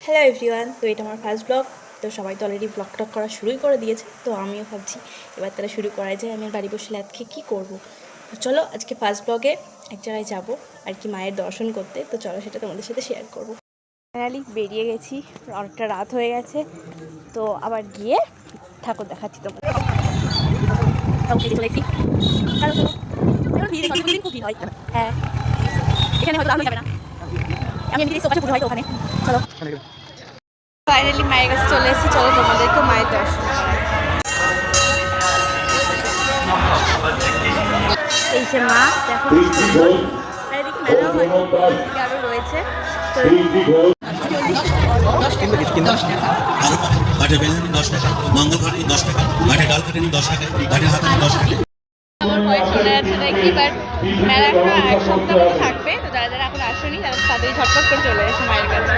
Hello everyone, তো এটা আমার ফার্স্ট ব্লগ। তো সবাই তো অলরেডি ব্লগ টক করা শুরুই করে দিয়েছে, তো আমিও ভাবছি এবার তারা শুরু করা যায়। আমি বাড়ি বসে ল্যাথকে কী করবো। তো চলো আজকে ফার্স্ট ব্লগে এক জায়গায় যাবো আর কি, মায়ের দর্শন করতে। তো চলো সেটা তোমাদের সাথে শেয়ার করবো। ফাইনালি বেরিয়ে গেছি, অনেকটা রাত হয়ে গেছে। তো আবার গিয়ে ঠাকুর দেখাচ্ছি তোমাদের। হ্যাঁ, এখানে হয়তো আলো যাবে না, আমি এমনি দেখছি পুজো হয়তো ওখানে। চলো ফাইনালি মায়ের কাছে চলে এসেছি, চলো তোমাদেরকে মায়ের দর্শন করাই। এই যে মা, দেখো আর এদিকে মেলাও হয়নি, এদিকে আরো রয়েছে। তো আমার ভয় শোনা যাচ্ছে না কি, বাট মেলা এখনো 8 সপ্তাহ থাকবে। তো যারা যারা এখন আসেনি তারা তাদের ঝটপট করে চলে এসে মায়ের কাছে।